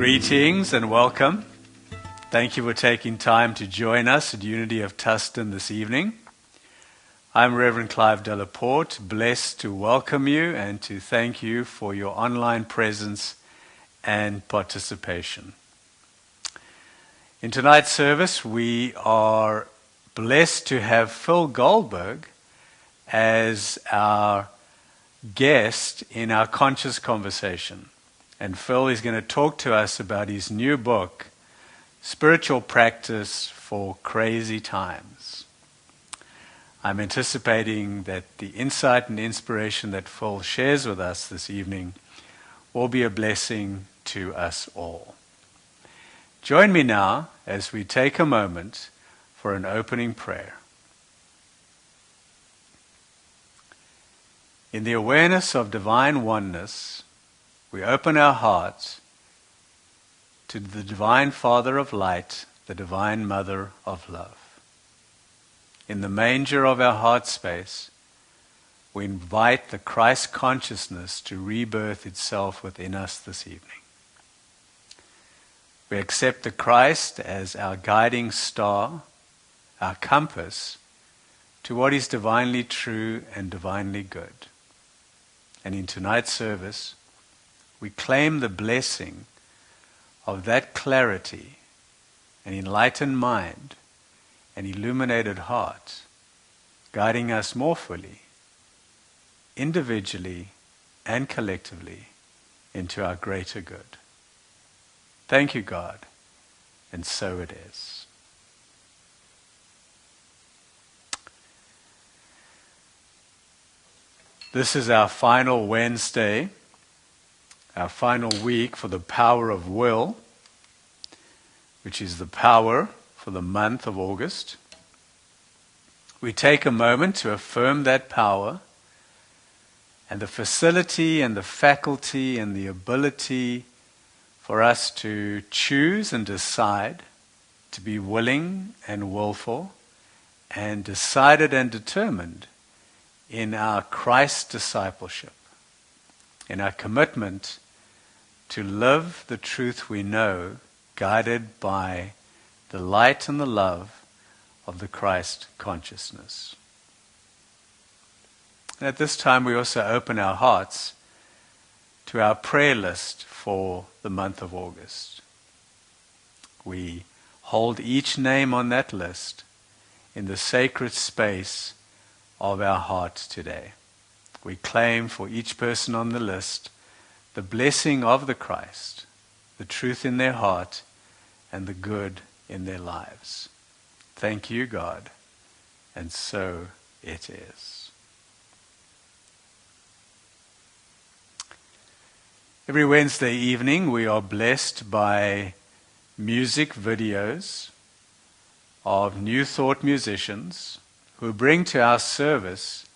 Greetings and welcome. Thank you for taking time to join us at Unity of Tustin this evening. I'm Reverend Clive deLaporte, blessed to welcome you and to thank you for your online presence and participation. In tonight's service, we are blessed to have Phil Goldberg as our guest in our conscious conversation. And Phil is going to talk to us about his new book, Spiritual Practice for Crazy Times. I'm anticipating that the insight and inspiration that Phil shares with us this evening will be a blessing to us all. Join me now as we take a moment for an opening prayer. In the awareness of divine oneness, we open our hearts to the Divine Father of Light, the Divine Mother of Love. In the manger of our heart space, we invite the Christ consciousness to rebirth itself within us this evening. We accept the Christ as our guiding star, our compass to what is divinely true and divinely good. And in tonight's service, we claim the blessing of that clarity, an enlightened mind, an illuminated heart, guiding us more fully, individually and collectively, into our greater good. Thank you, God, and so it is. This is our final Wednesday, our final week for the power of will, which is the power for the month of August. We take a moment to affirm that power and the facility and the faculty and the ability for us to choose and decide, to be willing and willful and decided and determined in our Christ discipleship, in our commitment to live the truth we know, guided by the light and the love of the Christ consciousness. And at this time we also open our hearts to our prayer list for the month of August. We hold each name on that list in the sacred space of our heart today. We claim for each person on the list the blessing of the Christ, the truth in their heart, and the good in their lives. Thank you, God, and so it is. Every Wednesday evening we are blessed by music videos of New Thought musicians who bring to our service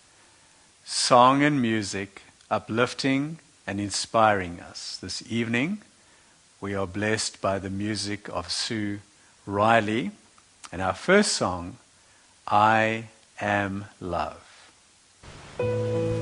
song and music, uplifting and inspiring us. This evening, we are blessed by the music of Sue Riley, and our first song, I Am Love. I am love.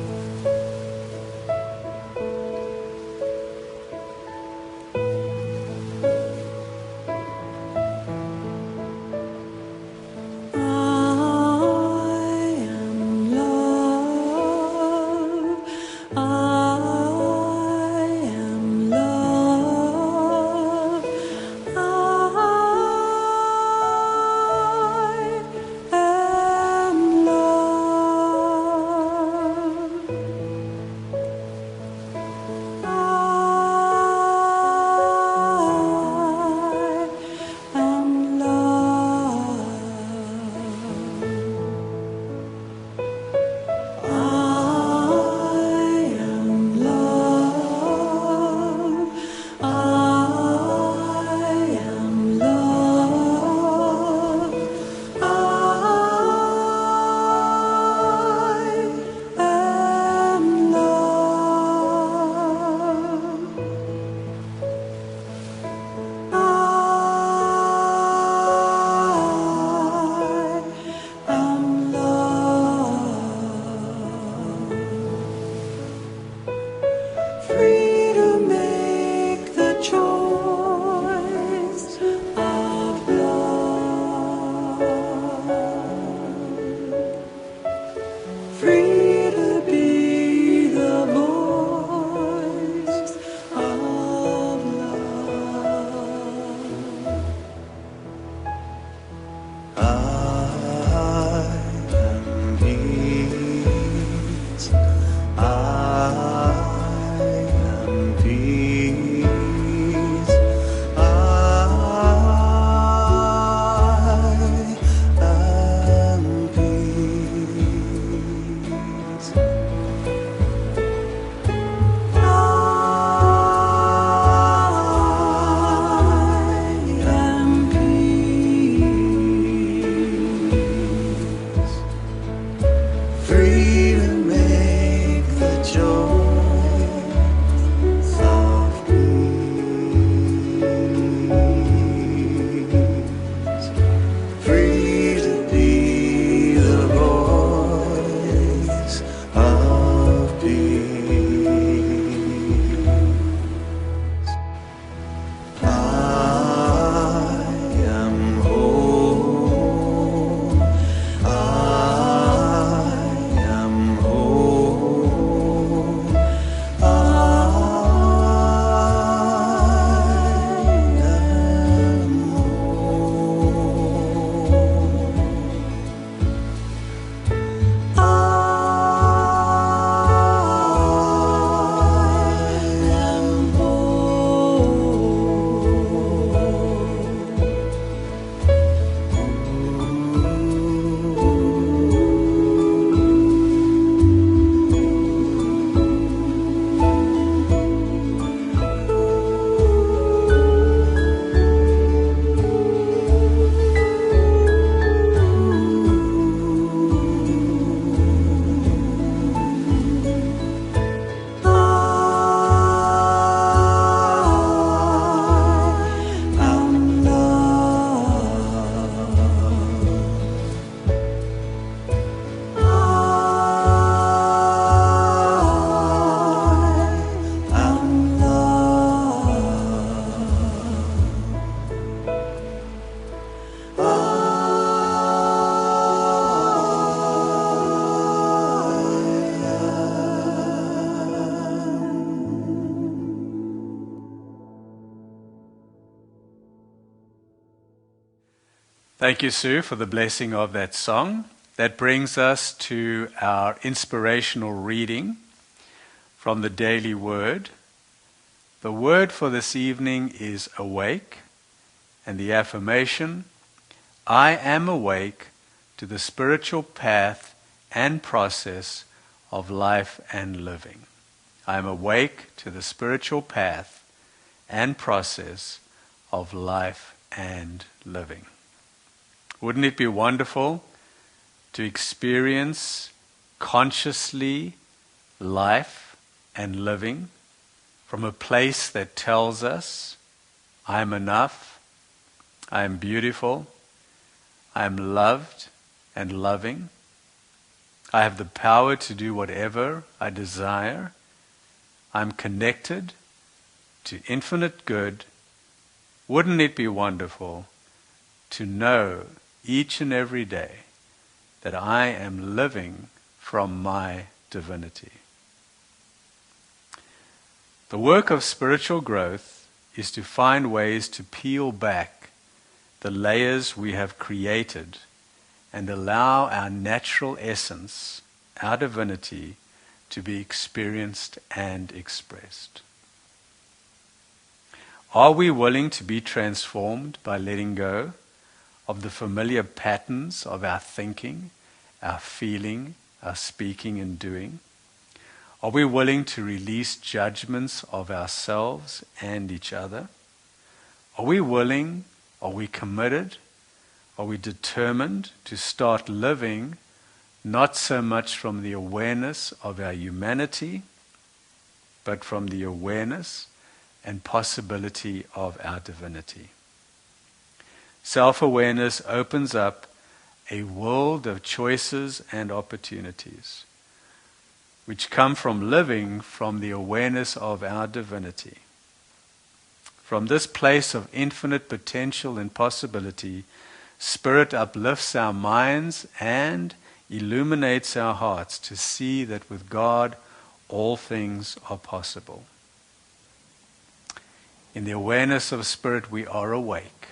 Thank you, Sue, for the blessing of that song. That brings us to our inspirational reading from the Daily Word. The word for this evening is awake, and the affirmation, I am awake to the spiritual path and process of life and living. I am awake to the spiritual path and process of life and living. Wouldn't it be wonderful to experience consciously life and living from a place that tells us, I am enough, I am beautiful, I am loved and loving, I have the power to do whatever I desire, I am connected to infinite good. Wouldn't it be wonderful to know each and every day that I am living from my divinity? The work of spiritual growth is to find ways to peel back the layers we have created and allow our natural essence, our divinity, to be experienced and expressed. Are we willing to be transformed by letting go of the familiar patterns of our thinking, our feeling, our speaking and doing? Are we willing to release judgments of ourselves and each other? Are we willing, are we committed, are we determined to start living not so much from the awareness of our humanity, but from the awareness and possibility of our divinity? Self-awareness opens up a world of choices and opportunities which come from living from the awareness of our divinity. From this place of infinite potential and possibility, Spirit uplifts our minds and illuminates our hearts to see that with God all things are possible. In the awareness of Spirit we are awake.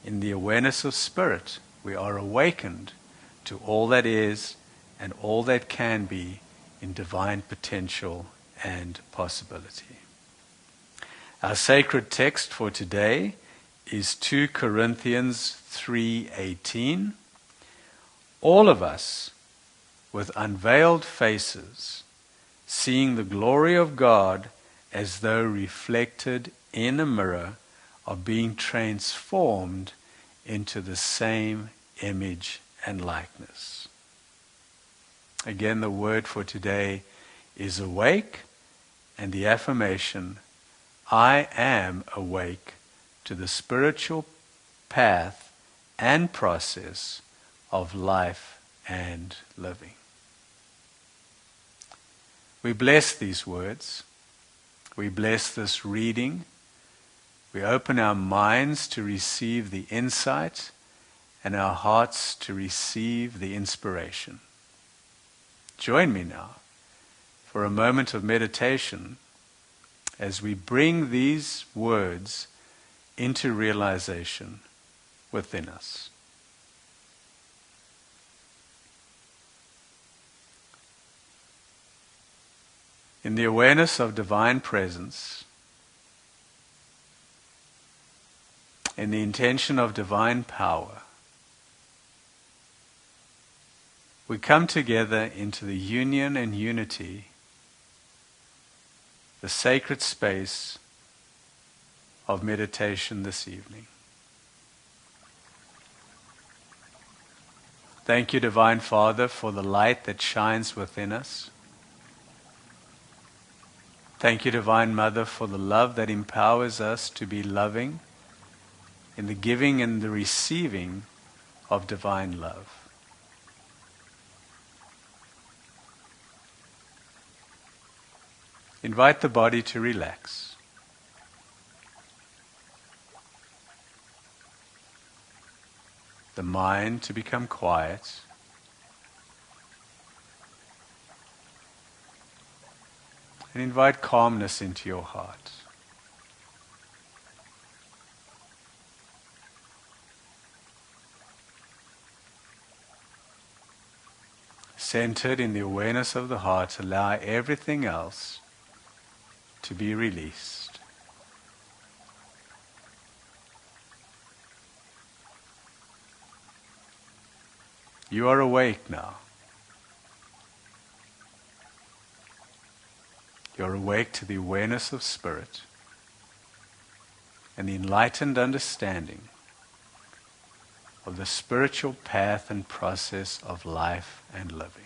In the awareness of Spirit we are awakened to all that is and all that can be in divine potential and possibility. Our sacred text for today is 2 Corinthians 3:18. All of us, with unveiled faces, seeing the glory of God as though reflected in a mirror, are being transformed into the same image and likeness. Again, the word for today is awake, and the affirmation, I am awake to the spiritual path and process of life and living. We bless these words. We bless this reading. We open our minds to receive the insight and our hearts to receive the inspiration. Join me now for a moment of meditation as we bring these words into realization within us. In the awareness of divine presence, in the intention of divine power, we come together into the union and unity, the sacred space of meditation this evening. Thank you, Divine Father, for the light that shines within us. Thank you, Divine Mother, for the love that empowers us to be loving in the giving and the receiving of divine love. Invite the body to relax. The mind to become quiet. And invite calmness into your heart. centered in the awareness of the heart, allow everything else to be released. You are awake now. You are awake to the awareness of spirit and the enlightened understanding of the spiritual path and process of life and living.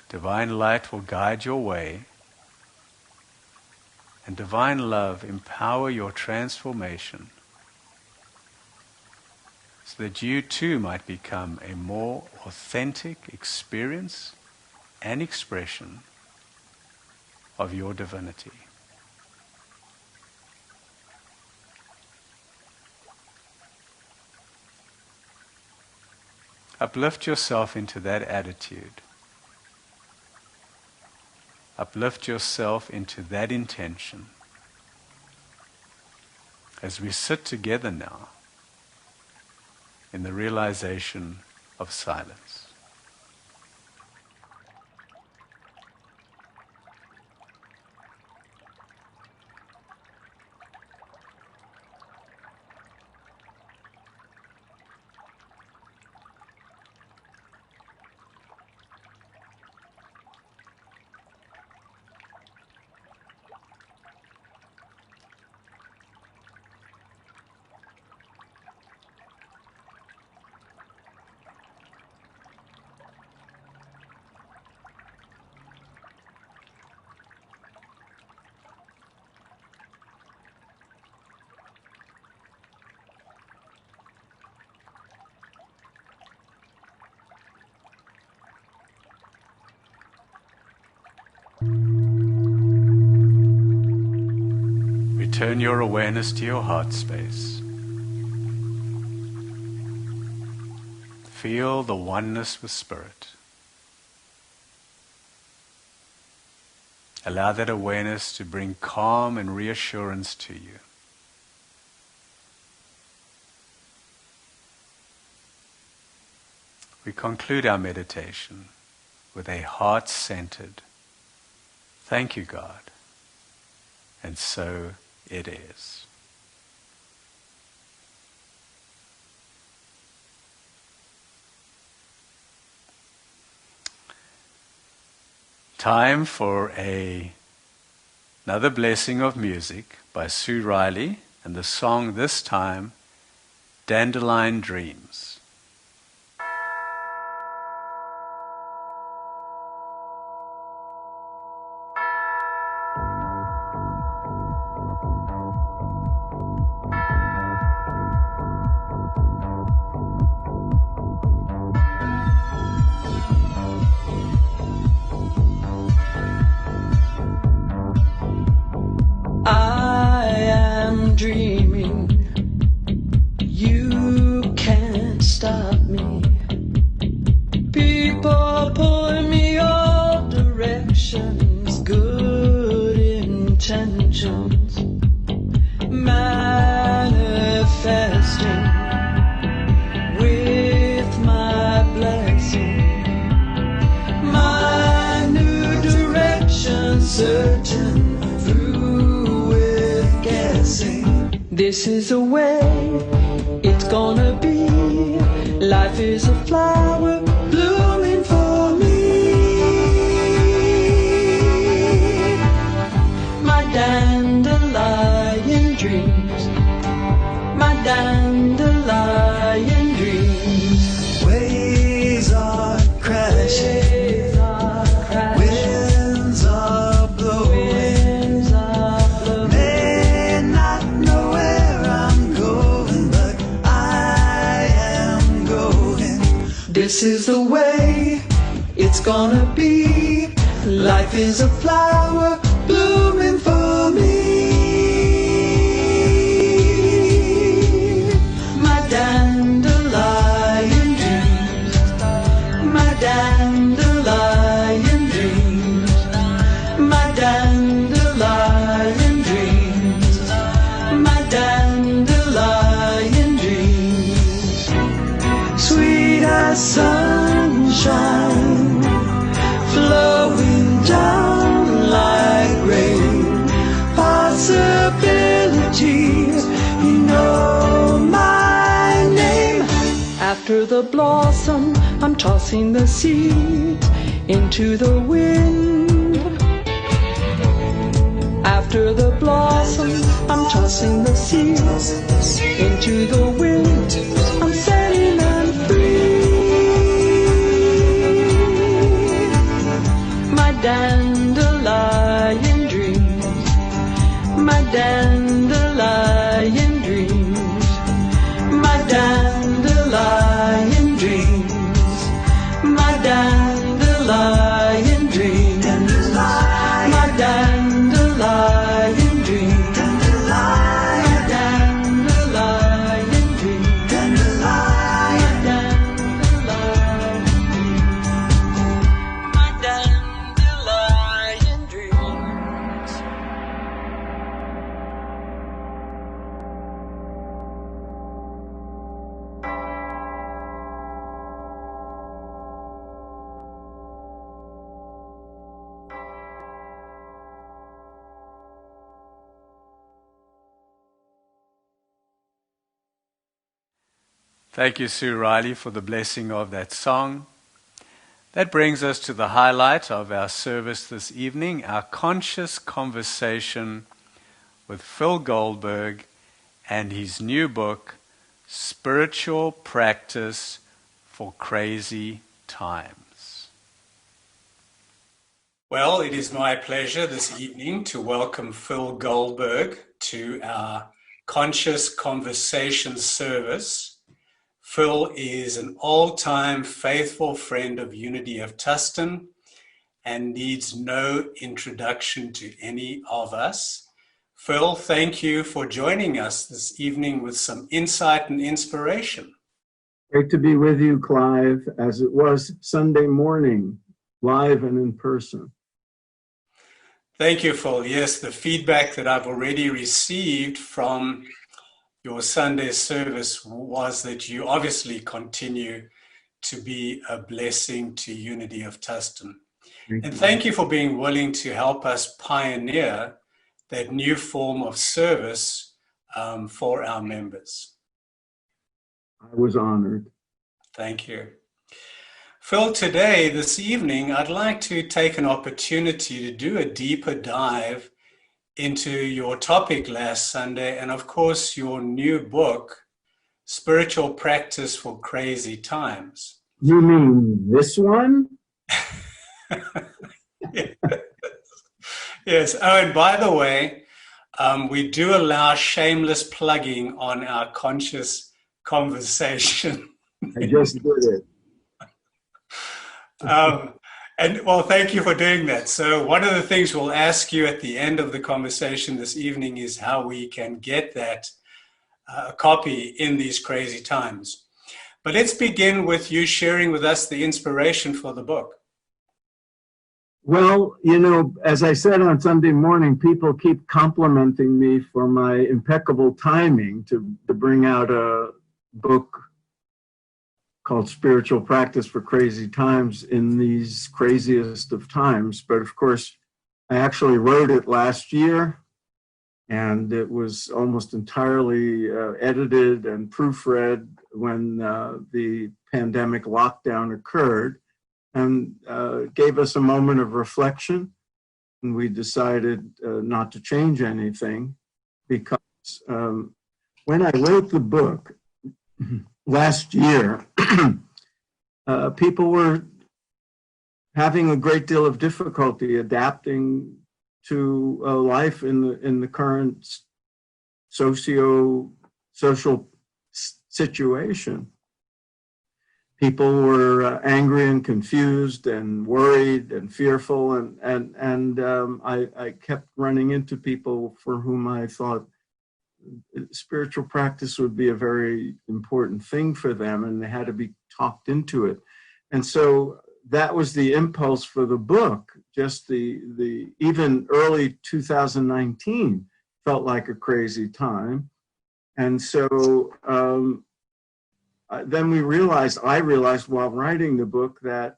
Divine light will guide your way, and divine love empower your transformation so that you too might become a more authentic experience and expression of your divinity. Uplift yourself into that attitude. Uplift yourself into that intention as we sit together now in the realization of silence. Return your awareness to your heart space. Feel the oneness with spirit. Allow that awareness to bring calm and reassurance to you. We conclude our meditation with a heart-centered, "Thank you, God," and so it is. Time for another blessing of music by Sue Riley, and the song this time, Dandelion Dreams. Dreaming, you can't stop me. People pulling me all directions, good intentions, manifesting with my blessing, my new direction, searching through with guessing. This is the way it's gonna be. Life is a flower blooming for me. My dandelion dreams, my dandelion dreams. Waves are crashing. This is the way it's gonna be. Life is a flower blooming for me. My dandelion dreams, my dandelion dreams, my dandelion dreams, my dandelion dreams. After the blossom, I'm tossing the seeds into the wind. After the blossom, I'm tossing the seeds into the wind. I'm setting them free. My dandelion dreams, my dandelion dreams, my dandelion dreams, my dandelion dreams, my dandelion dreams, my dandelion dreams, my dandelion dreams. Thank you, Sue Riley, for the blessing of that song. That brings us to the highlight of our service this evening, our conscious conversation with Phil Goldberg and his new book, Spiritual Practice for Crazy Times. Well, it is my pleasure this evening to welcome Phil Goldberg to our Conscious Conversation service. Phil is an all-time faithful friend of Unity of Tustin and needs no introduction to any of us. Phil, thank you for joining us this evening with some insight and inspiration. Great to be with you, Clive, as it was Sunday morning, live and in person. Thank you, Phil. Yes, the feedback that I've already received from your Sunday service was that you obviously continue to be a blessing to Unity of Tustin. And thank you for being willing to help us pioneer that new form of service for our members. I was honored. Thank you. Phil, today, this evening, I'd like to take an opportunity to do a deeper dive into your topic last Sunday, and of course your new book, Spiritual Practice for Crazy Times. You mean this one? Yes. Oh, and by the way, we do allow shameless plugging on our conscious conversation. I just did it. And well, thank you for doing that. So one of the things we'll ask you at the end of the conversation this evening is how we can get that copy in these crazy times. But let's begin with you sharing with us the inspiration for the book. Well, you know, as I said on Sunday morning, people keep complimenting me for my impeccable timing to bring out a book called Spiritual Practice for Crazy Times in these craziest of times. But of course, I actually wrote it last year, and it was almost entirely edited and proofread when the pandemic lockdown occurred, and gave us a moment of reflection. And we decided not to change anything, because when I wrote the book last year, people were having a great deal of difficulty adapting to life in the current social situation. People were angry and confused and worried and fearful, and I kept running into people for whom I thought spiritual practice would be a very important thing for them, and they had to be talked into it. And so that was the impulse for the book. Just the even early 2019 felt like a crazy time. And so then I realized while writing the book that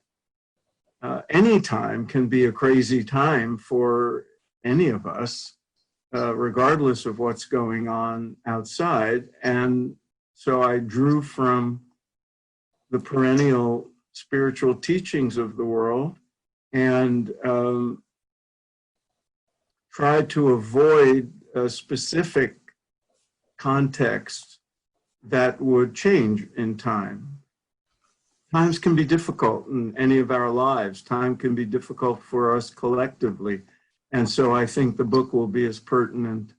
any time can be a crazy time for any of us, regardless of what's going on outside. And so I drew from the perennial spiritual teachings of the world and try to avoid a specific context that would change in time. Times can be difficult in any of our lives. Time can be difficult for us collectively. And so I think the book will be as pertinent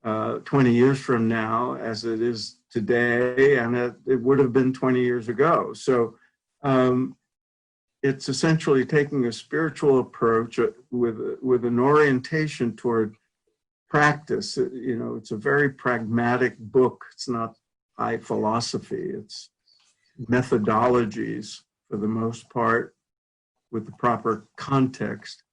20 years from now as it is today, and it would have been 20 years ago. So it's essentially taking a spiritual approach with an orientation toward practice. You know, it's a very pragmatic book. It's not high philosophy. It's methodologies for the most part with the proper context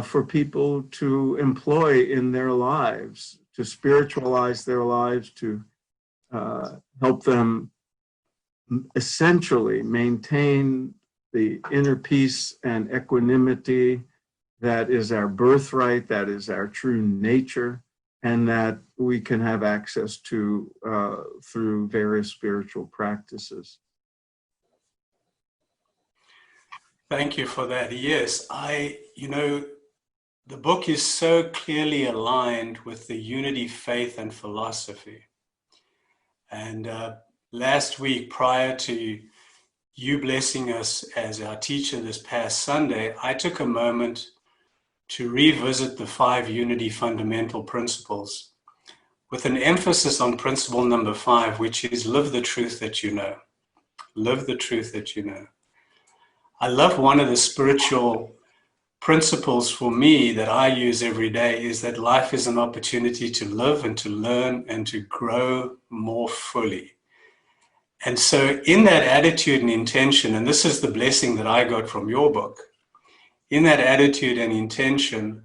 for people to employ in their lives, to spiritualize their lives, to help them essentially maintain the inner peace and equanimity that is our birthright, that is our true nature, and that we can have access to through various spiritual practices. Thank you for that. Yes, the book is so clearly aligned with the unity faith and philosophy. And last week, prior to you blessing us as our teacher this past Sunday, I took a moment to revisit the 5 unity fundamental principles with an emphasis on principle number 5, which is live the truth that you know. Live the truth that you know. I love one of the spiritual principles for me that I use every day is that life is an opportunity to live and to learn and to grow more fully. And so in that attitude and intention, and this is the blessing that I got from your book, in that attitude and intention,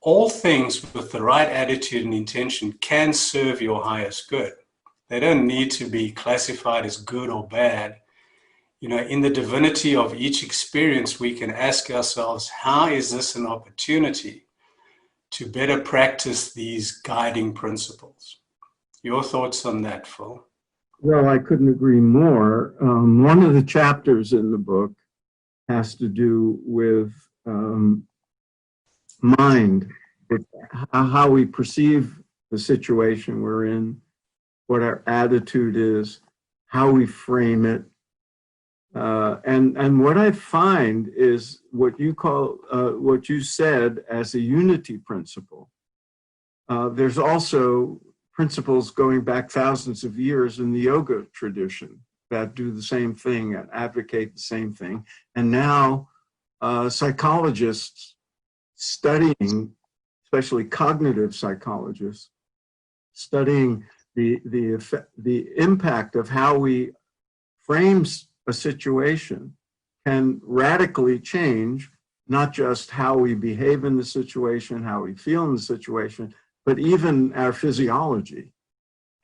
all things with the right attitude and intention can serve your highest good. They don't need to be classified as good or bad. You know, in the divinity of each experience, we can ask ourselves, how is this an opportunity to better practice these guiding principles? Your thoughts on that, Phil? Well, I couldn't agree more. One of the chapters in the book has to do with mind, with how we perceive the situation we're in, what our attitude is, how we frame it. And what I find is what you call, what you said as a unity principle. There's also principles going back thousands of years in the yoga tradition that do the same thing and advocate the same thing. And now psychologists studying, especially cognitive psychologists, studying the impact of how we frame a situation can radically change not just how we behave in the situation, how we feel in the situation, but even our physiology.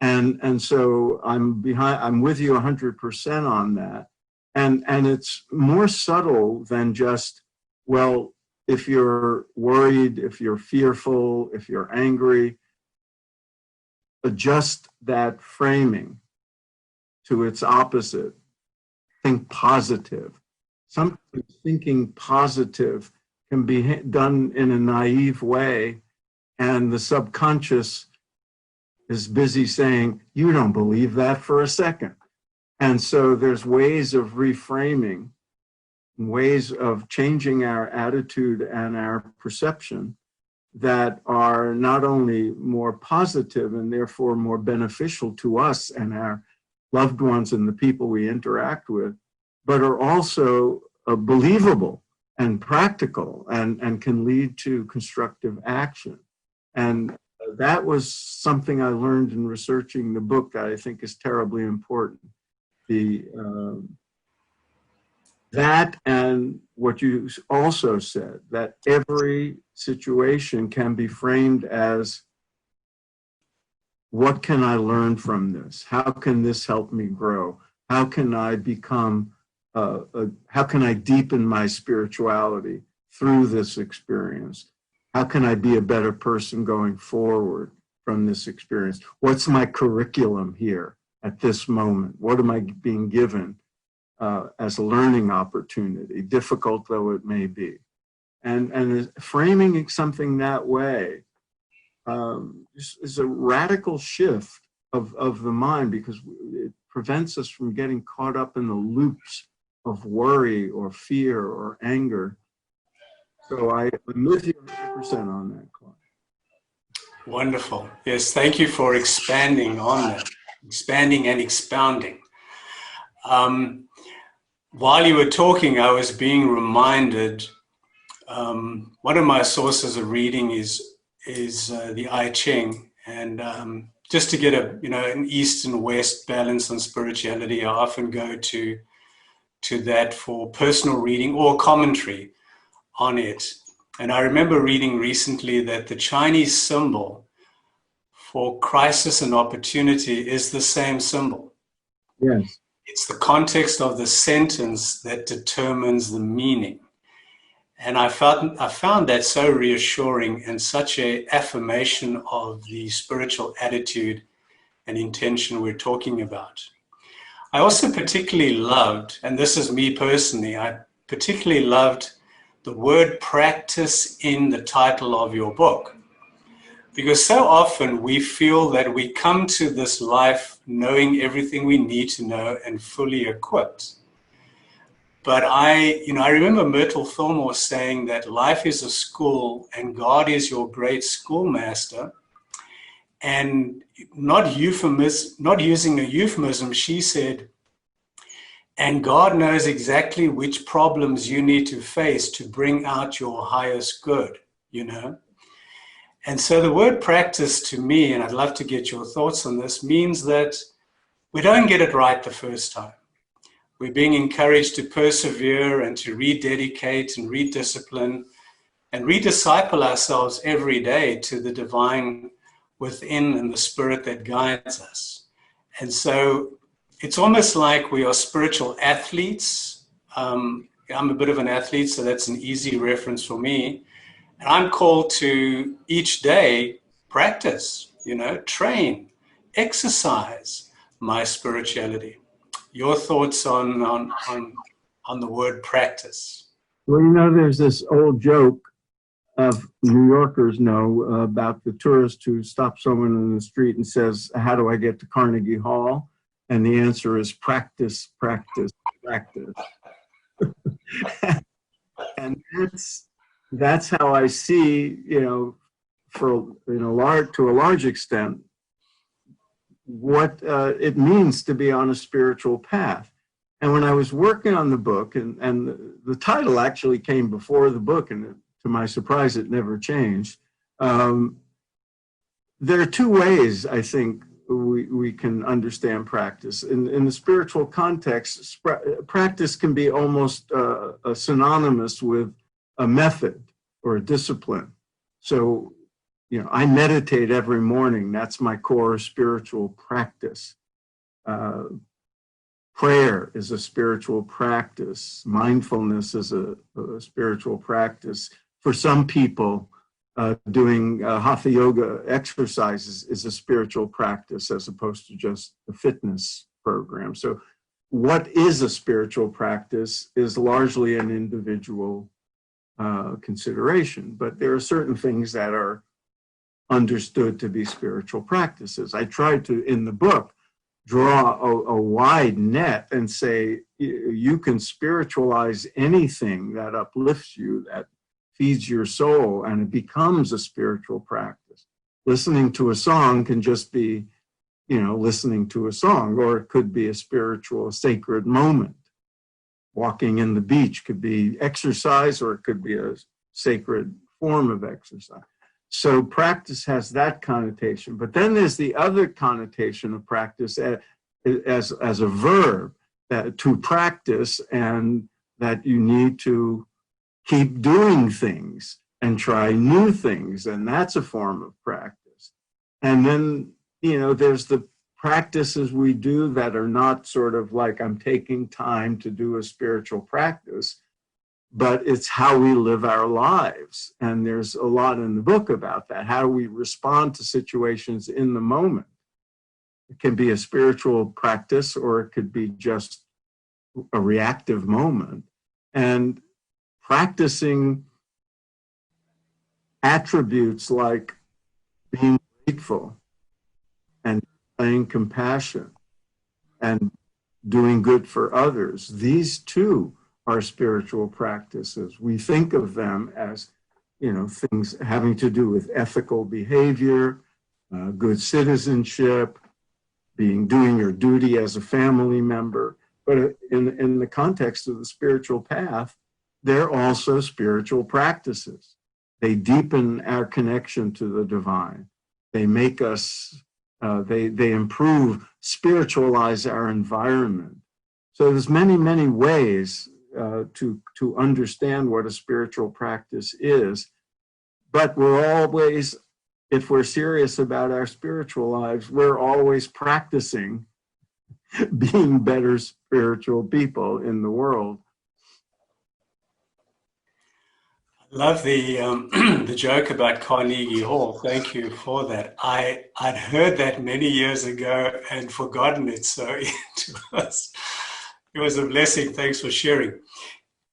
And so I'm with you 100% on that. And it's more subtle than just, well, if you're worried, if you're fearful, if you're angry, adjust that framing to its opposite. Think positive. Sometimes thinking positive can be done in a naive way, and the subconscious is busy saying, you don't believe that for a second. And so there's ways of reframing, ways of changing our attitude and our perception that are not only more positive and therefore more beneficial to us and our loved ones and the people we interact with, but are also believable and practical and can lead to constructive action. And that was something I learned in researching the book that I think is terribly important. That and what you also said, that every situation can be framed as, what can I learn from this? How can this help me grow? How can I become, how can I deepen my spirituality through this experience? How can I be a better person going forward from this experience? What's my curriculum here at this moment? What am I being given as a learning opportunity, difficult though it may be. And framing something that way is a radical shift of the mind, because it prevents us from getting caught up in the loops of worry or fear or anger. So I'm with you 100% on that, Clive. Wonderful. Yes, thank you for expanding on that, expanding and expounding. While you were talking, I was being reminded, one of my sources of reading is the I Ching, and just to get an east and west balance on spirituality, I often go to that for personal reading or commentary on it. And I remember reading recently that the Chinese symbol for crisis and opportunity is the same symbol. Yes. It's the context of the sentence that determines the meaning. And I found that so reassuring and such an affirmation of the spiritual attitude and intention we're talking about. I also particularly loved, and this is me personally, I particularly loved the word practice in the title of your book. Because so often we feel that we come to this life knowing everything we need to know and fully equipped. But I remember Myrtle Fillmore saying that life is a school and God is your great schoolmaster. And not using a euphemism, she said, and God knows exactly which problems you need to face to bring out your highest good, And so the word practice to me, and I'd love to get your thoughts on this, means that we don't get it right the first time. We're being encouraged to persevere and to rededicate and rediscipline and redisciple ourselves every day to the divine within and the spirit that guides us. And so it's almost like we are spiritual athletes. I'm a bit of an athlete, so that's an easy reference for me. And I'm called to each day practice, train, exercise my spirituality. Your thoughts on the word practice? Well, there's this old joke of New Yorkers know about the tourist who stops someone in the street and says, "How do I get to Carnegie Hall?" And the answer is practice, practice, practice. And that's how I see, to a large extent, what it means to be on a spiritual path. And when I was working on the book, and the title actually came before the book, and to my surprise, it never changed. There are two ways, I think, we can understand practice. In the spiritual context, practice can be almost synonymous with a method or a discipline. So, I meditate every morning. That's my core spiritual practice. Prayer is a spiritual practice. Mindfulness is a spiritual practice. For some people, doing hatha yoga exercises is a spiritual practice as opposed to just a fitness program. So what is a spiritual practice is largely an individual consideration, but there are certain things that are understood to be spiritual practices. I tried to, in the book, draw a wide net and say you can spiritualize anything that uplifts you, that feeds your soul, and it becomes a spiritual practice. Listening to a song can just be, listening to a song, or it could be a spiritual, sacred moment. Walking in the beach could be exercise, or it could be a sacred form of exercise. So practice has that connotation. But then there's the other connotation of practice as a verb, that to practice, and that you need to keep doing things and try new things, and that's a form of practice. And then, there's the practices we do that are not sort of like I'm taking time to do a spiritual practice, but it's how we live our lives. And there's a lot in the book about that, how we respond to situations in the moment. It can be a spiritual practice, or it could be just a reactive moment, and practicing attributes like being grateful and displaying compassion and doing good for others. These too are spiritual practices. We think of them as, things having to do with ethical behavior, good citizenship, doing your duty as a family member. But in the context of the spiritual path, they're also spiritual practices. They deepen our connection to the divine. They make us, they improve, spiritualize our environment. So there's many, many ways to understand what a spiritual practice is. But we're always, if we're serious about our spiritual lives, we're always practicing being better spiritual people in the world. Love the the joke about Carnegie Hall. Thank you for that. I'd heard that many years ago and forgotten it, so it was a blessing. Thanks for sharing.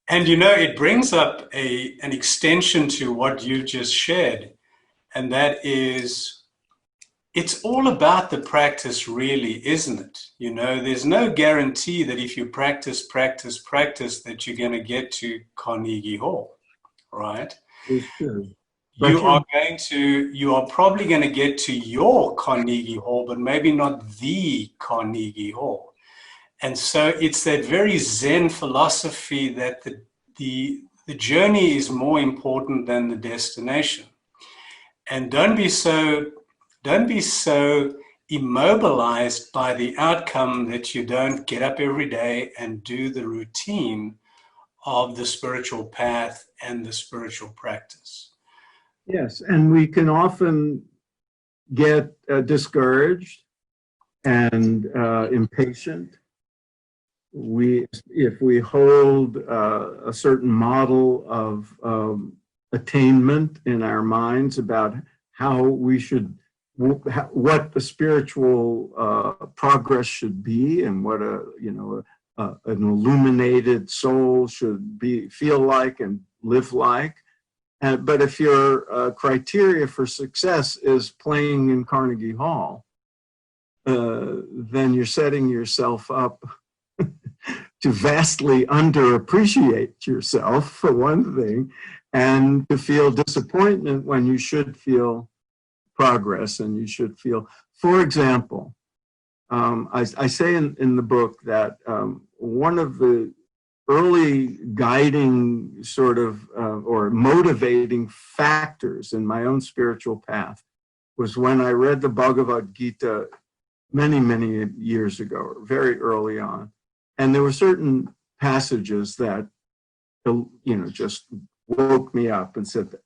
And it brings up an extension to what you just shared, and that is, it's all about the practice, really, isn't it? There's no guarantee that if you practice, that you're going to get to Carnegie Hall. Right? It's true. You are probably going to get to your Carnegie Hall, but maybe not the Carnegie Hall. And so it's that very Zen philosophy that the journey is more important than the destination. And don't be so immobilized by the outcome that you don't get up every day and do the routine of the spiritual path and the spiritual practice. Yes, and we can often get discouraged and impatient. If we hold a certain model of attainment in our minds about how we should, what the spiritual progress should be, and what an illuminated soul should feel like and live like. But if your criteria for success is playing in Carnegie Hall, then you're setting yourself up to vastly underappreciate yourself, for one thing, and to feel disappointment when you should feel progress and you should feel, for example, I say in the book that one of the early guiding sort of or motivating factors in my own spiritual path was when I read the Bhagavad Gita many, many years ago, very early on. And there were certain passages that, just woke me up and said,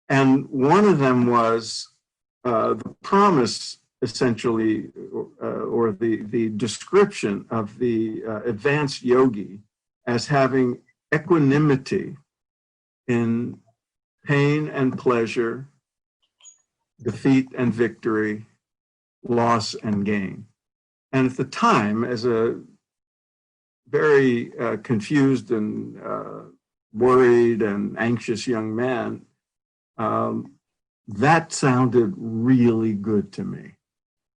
And one of them was the promise, essentially, or the description of the advanced yogi as having equanimity in pain and pleasure, defeat and victory, loss and gain. And at the time, as a very confused and worried and anxious young man, that sounded really good to me.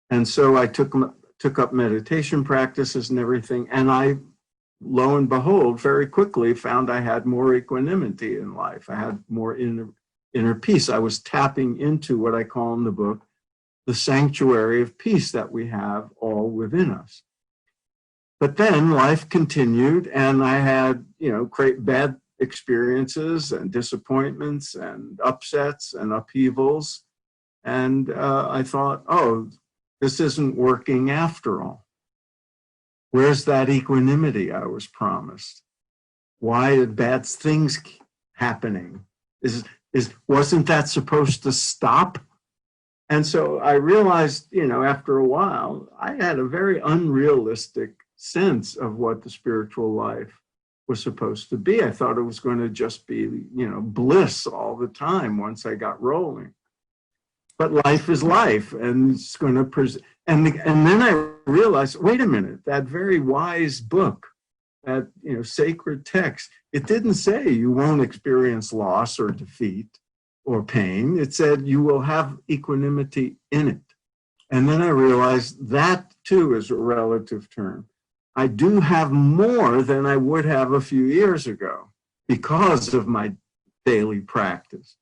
And so I took up meditation practices and everything, and I, lo and behold, very quickly found I had more equanimity in life. I had more inner peace. I was tapping into what I call in the book the sanctuary of peace that we have all within us. But then life continued, and I had, bad experiences and disappointments and upsets and upheavals. And I thought, oh, this isn't working after all. Where's that equanimity I was promised? Why are bad things happening? Wasn't that supposed to stop? And so I realized, after a while, I had a very unrealistic sense of what the spiritual life was supposed to be. I thought it was going to just be, bliss all the time once I got rolling. But life is life, and it's going to And then I realized, wait a minute, that very wise book, that sacred text, it didn't say you won't experience loss or defeat or pain. It said you will have equanimity in it. And then I realized that too is a relative term. I do have more than I would have a few years ago because of my daily practice.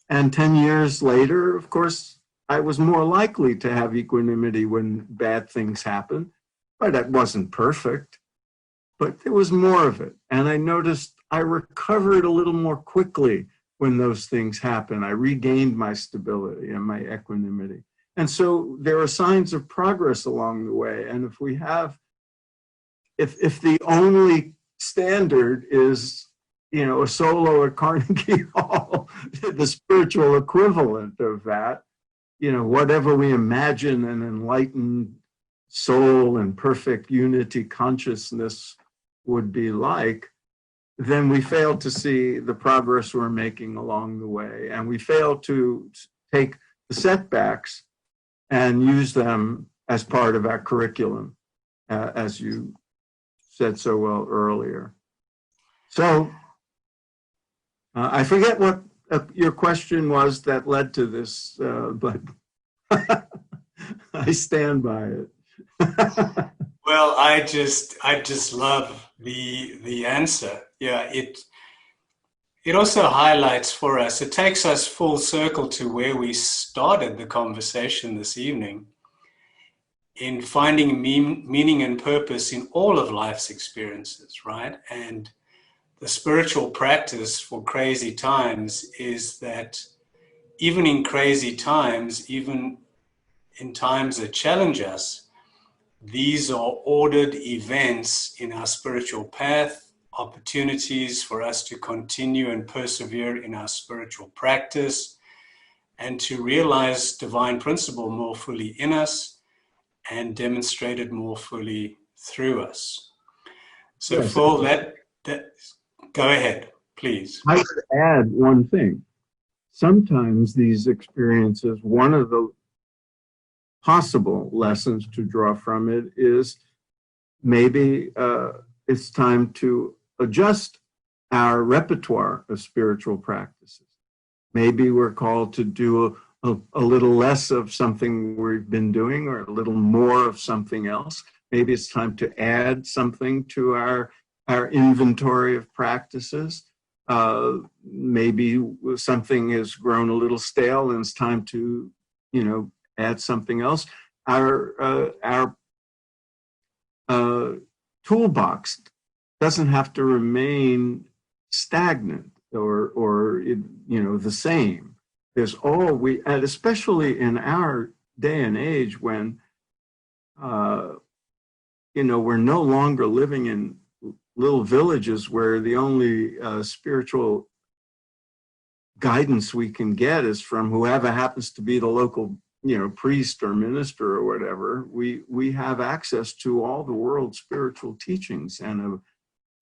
And 10 years later, of course, I was more likely to have equanimity when bad things happen, but it wasn't perfect. But there was more of it. And I noticed I recovered a little more quickly when those things happen. I regained my stability and my equanimity. And so there are signs of progress along the way. And if we have, if the only standard is, a solo at Carnegie Hall, the spiritual equivalent of that, whatever we imagine an enlightened soul and perfect unity consciousness would be like, then we fail to see the progress we're making along the way. And we fail to take the setbacks and use them as part of our curriculum, as you said so well earlier. So I forget what your question was that led to this, but I stand by it. Well, I just love the answer. Yeah, it also highlights for us, it takes us full circle to where we started the conversation this evening, in finding meaning and purpose in all of life's experiences, right? And the spiritual practice for crazy times is that even in crazy times, even in times that challenge us, these are ordered events in our spiritual path, opportunities for us to continue and persevere in our spiritual practice and to realize divine principle more fully in us and demonstrate it more fully through us. So yes. Phil, go ahead, please. I would add one thing. Sometimes these experiences, one of the possible lessons to draw from it is maybe it's time to adjust our repertoire of spiritual practices. Maybe we're called to do a little less of something we've been doing or a little more of something else. Maybe it's time to add something to our inventory of practices. Maybe something has grown a little stale and it's time to, add something else. Our toolbox doesn't have to remain stagnant or the same. There's and especially in our day and age when, we're no longer living in little villages where the only spiritual guidance we can get is from whoever happens to be the local priest or minister or whatever. We have access to all the world's spiritual teachings and a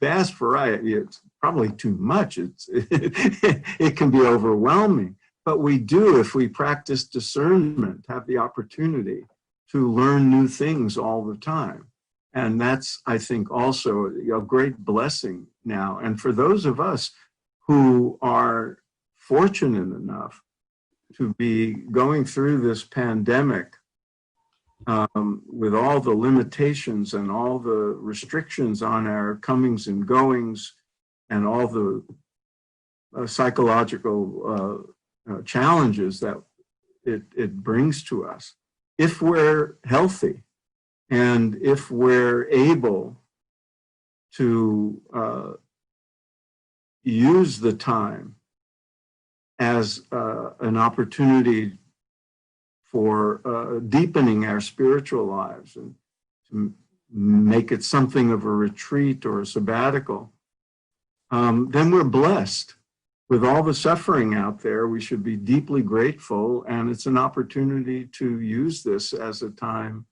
vast variety. It's probably too much. It can be overwhelming, but we do, if we practice discernment, have the opportunity to learn new things all the time. And that's, I think, also a great blessing now. And for those of us who are fortunate enough to be going through this pandemic with all the limitations and all the restrictions on our comings and goings and all the psychological challenges that it brings to us, if we're healthy and if we're able to use the time as an opportunity for deepening our spiritual lives and to make it something of a retreat or a sabbatical, then we're blessed. With all the suffering out there, we should be deeply grateful, and it's an opportunity to use this as a time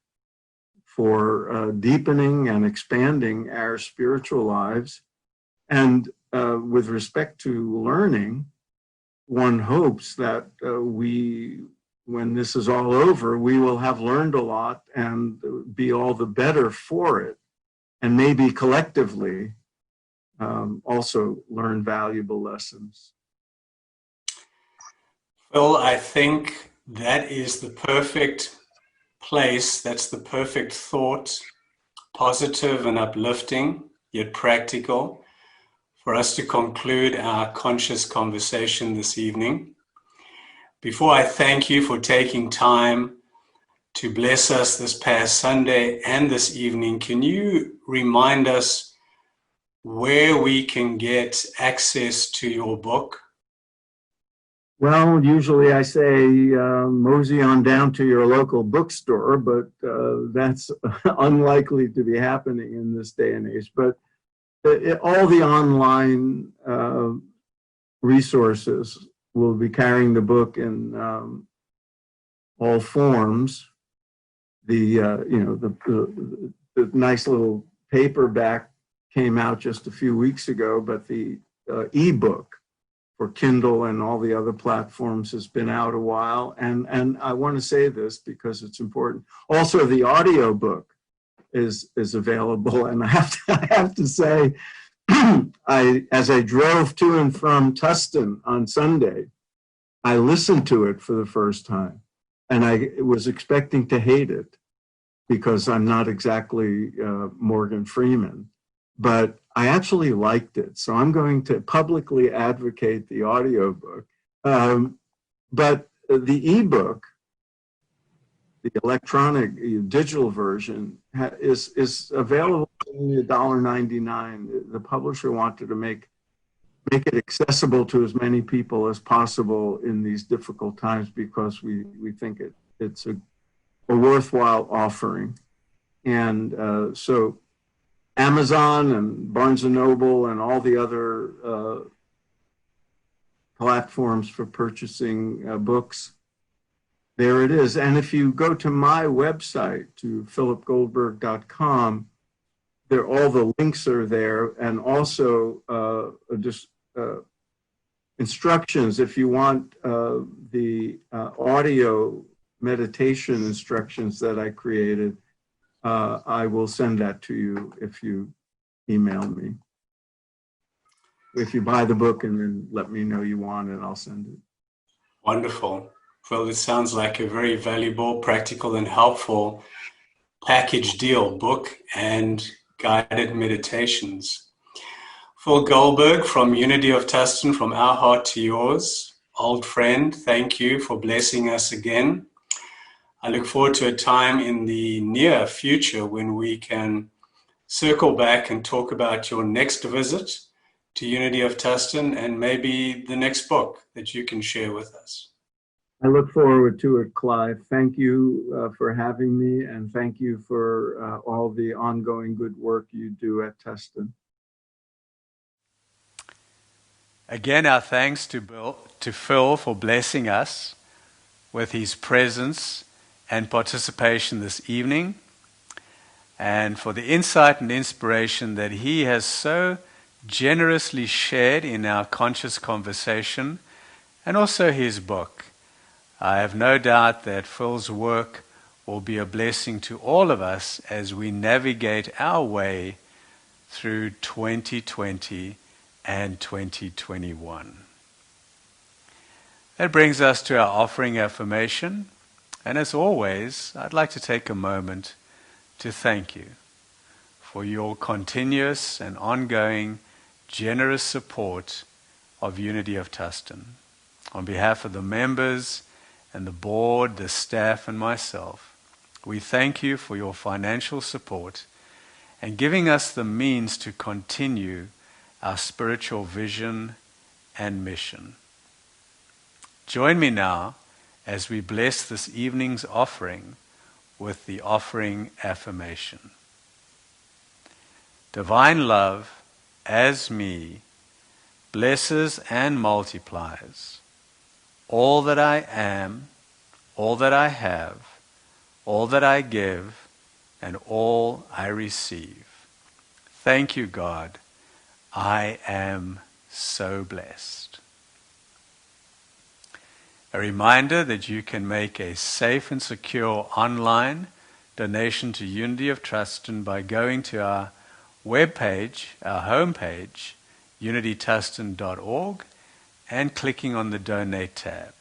for deepening and expanding our spiritual lives. And with respect to learning, one hopes that we when this is all over, we will have learned a lot and be all the better for it. And maybe collectively also learn valuable lessons. Phil, I think that is the perfect place, that's the perfect thought, positive and uplifting, yet practical, for us to conclude our conscious conversation this evening. Before I thank you for taking time to bless us this past Sunday and this evening, can you remind us where we can get access to your book? Well, usually I say mosey on down to your local bookstore, but that's unlikely to be happening in this day and age. But all the online resources will be carrying the book in all forms. The nice little paperback came out just a few weeks ago, but the ebook for Kindle and all the other platforms has been out a while. And I want to say this because it's important. Also, the audio book is available. And I have to say, as I drove to and from Tustin on Sunday, I listened to it for the first time. And I was expecting to hate it because I'm not exactly Morgan Freeman. But I actually liked it. So I'm going to publicly advocate the audiobook. But the ebook, the electronic digital version, is available for only $1.99. The publisher wanted to make it accessible to as many people as possible in these difficult times because we think it's a worthwhile offering. And so Amazon and Barnes & Noble and all the other platforms for purchasing books, there it is. And if you go to my website, to philipgoldberg.com, all the links are there, and also just instructions. If you want the audio meditation instructions that I created, I will send that to you if you email me. If you buy the book and then let me know you want it, I'll send it. Wonderful. Well, it sounds like a very valuable, practical, and helpful package deal, book and guided meditations. Phil Goldberg from Unity of Tustin, from our heart to yours. Old friend, thank you for blessing us again. I look forward to a time in the near future when we can circle back and talk about your next visit to Unity of Tustin and maybe the next book that you can share with us. I look forward to it, Clive. Thank you for having me, and thank you for all the ongoing good work you do at Tustin. Again, our thanks to Phil for blessing us with his presence and participation this evening, and for the insight and inspiration that he has so generously shared in our conscious conversation, and also his book. I have no doubt that Phil's work will be a blessing to all of us as we navigate our way through 2020 and 2021. That brings us to our offering affirmation. And as always, I'd like to take a moment to thank you for your continuous and ongoing generous support of Unity of Tustin. On behalf of the members and the board, the staff, and myself, we thank you for your financial support and giving us the means to continue our spiritual vision and mission. Join me now as we bless this evening's offering with the offering affirmation. Divine love, as me, blesses and multiplies all that I am, all that I have, all that I give, and all I receive. Thank you, God. I am so blessed. A reminder that you can make a safe and secure online donation to Unity of Tustin by going to our webpage, our homepage, unitytustin.org, and clicking on the Donate tab.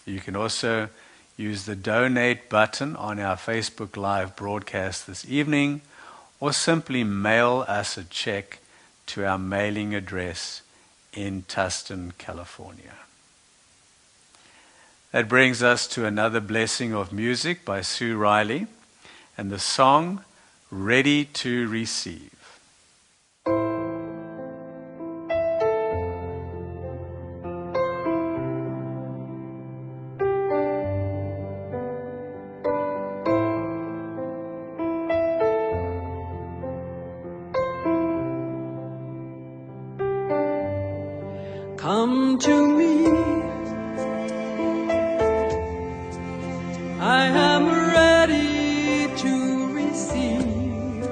You can also use the Donate button on our Facebook Live broadcast this evening, or simply mail us a check to our mailing address in Tustin, California. That brings us to another blessing of music by Sue Riley and the song Ready to Receive. Come to me, I am ready to receive.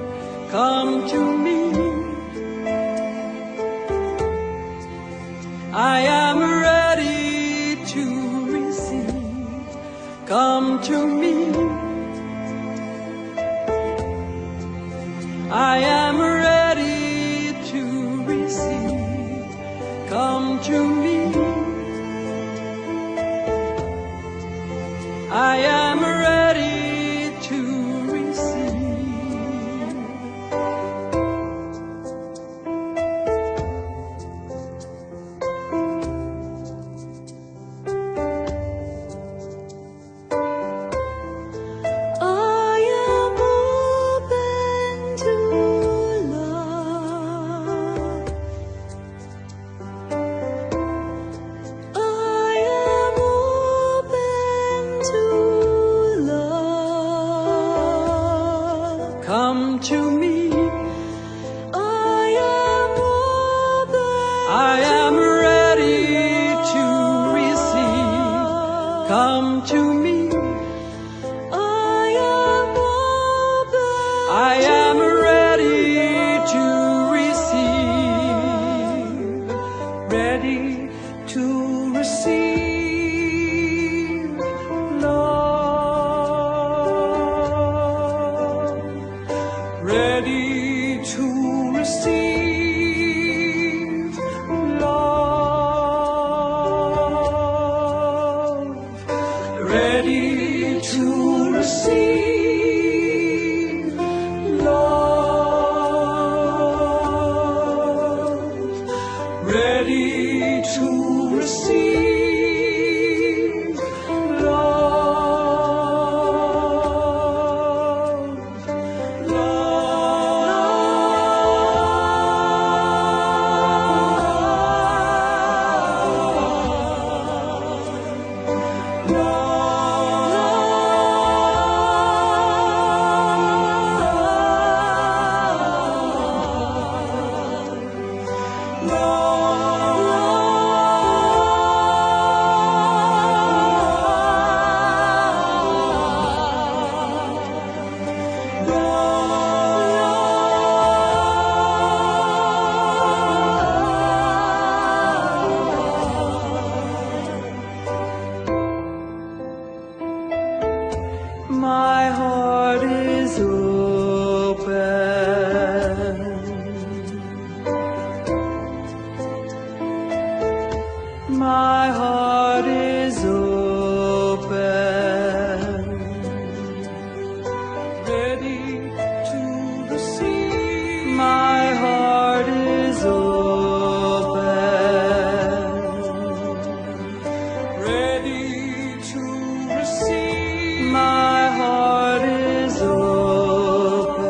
Come to me, I am ready to receive. Come to me, I am ready to receive. Come to me, I am ready to receive. I am open to love. I am open to love. Come to me. I am open. I am ready to receive. Come to me. I am open. I am ready to receive. Ready to receive, Lord. Ready to receive, Lord. Ready to receive, Lord. Ready to receive, Lord. My heart is open. My heart is open. Ready to receive. My heart is open. Ready to receive. My heart is open.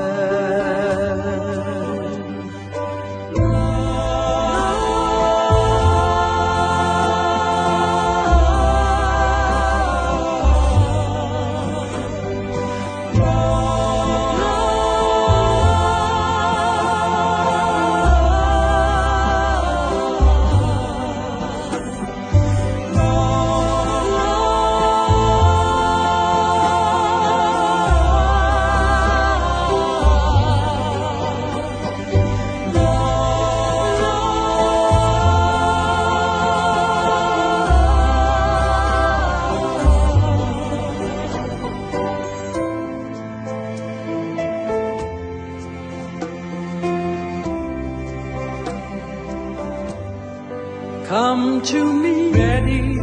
to me, ready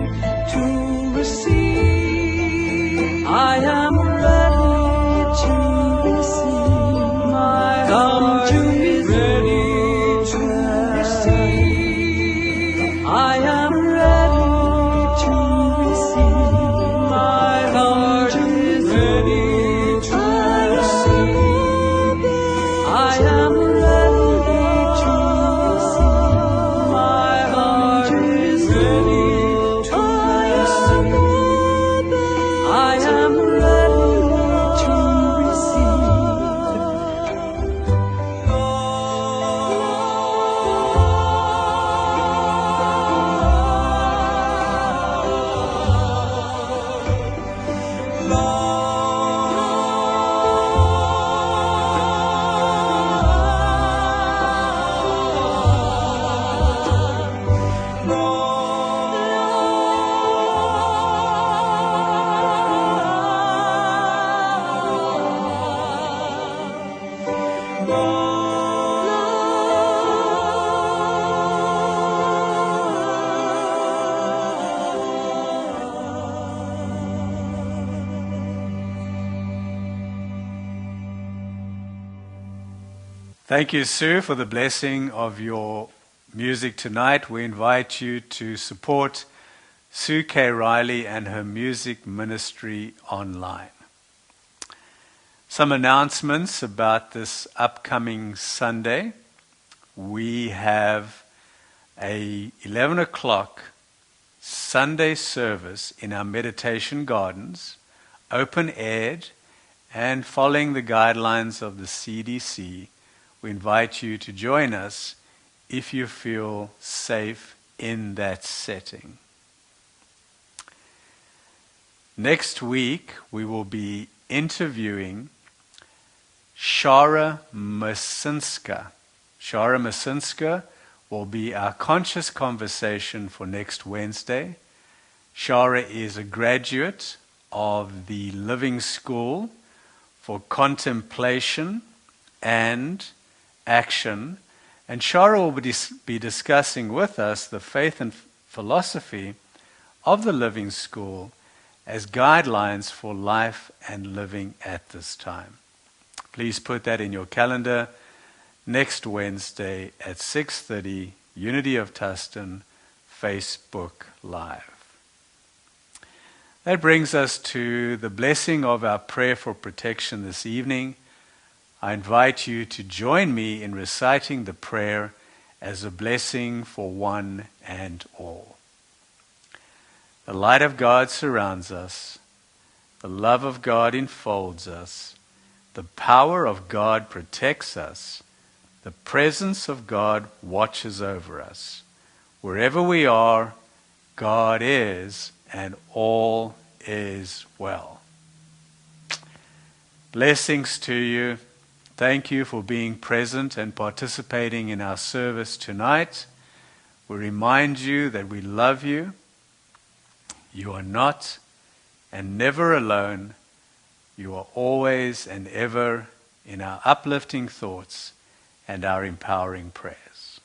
to receive. I am ready to receive. My come to me, ready to receive. I am ready to receive. My heart is ready to receive. I am ready to receive. My heart is ready to receive. I am ready to Thank you, Sue, for the blessing of your music tonight. We invite you to support Sue K. Riley and her music ministry online. Some announcements about this upcoming Sunday. We have a 11 o'clock Sunday service in our meditation gardens, open-aired, and following the guidelines of the CDC. We invite you to join us if you feel safe in that setting. Next week, we will be interviewing Shara Masinska. Shara Masinska will be our conscious conversation for next Wednesday. Shara is a graduate of the Living School for Contemplation and Action, and Shara will be discussing with us the faith and philosophy of the Living School as guidelines for life and living at this time. Please put that in your calendar. Next Wednesday at 6:30, Unity of Tustin, Facebook Live. That brings us to the blessing of our prayer for protection this evening. I invite you to join me in reciting the prayer as a blessing for one and all. The light of God surrounds us. The love of God enfolds us. The power of God protects us. The presence of God watches over us. Wherever we are, God is, and all is well. Blessings to you. Thank you for being present and participating in our service tonight. We remind you that we love you. You are not and never alone. You are always and ever in our uplifting thoughts and our empowering prayers.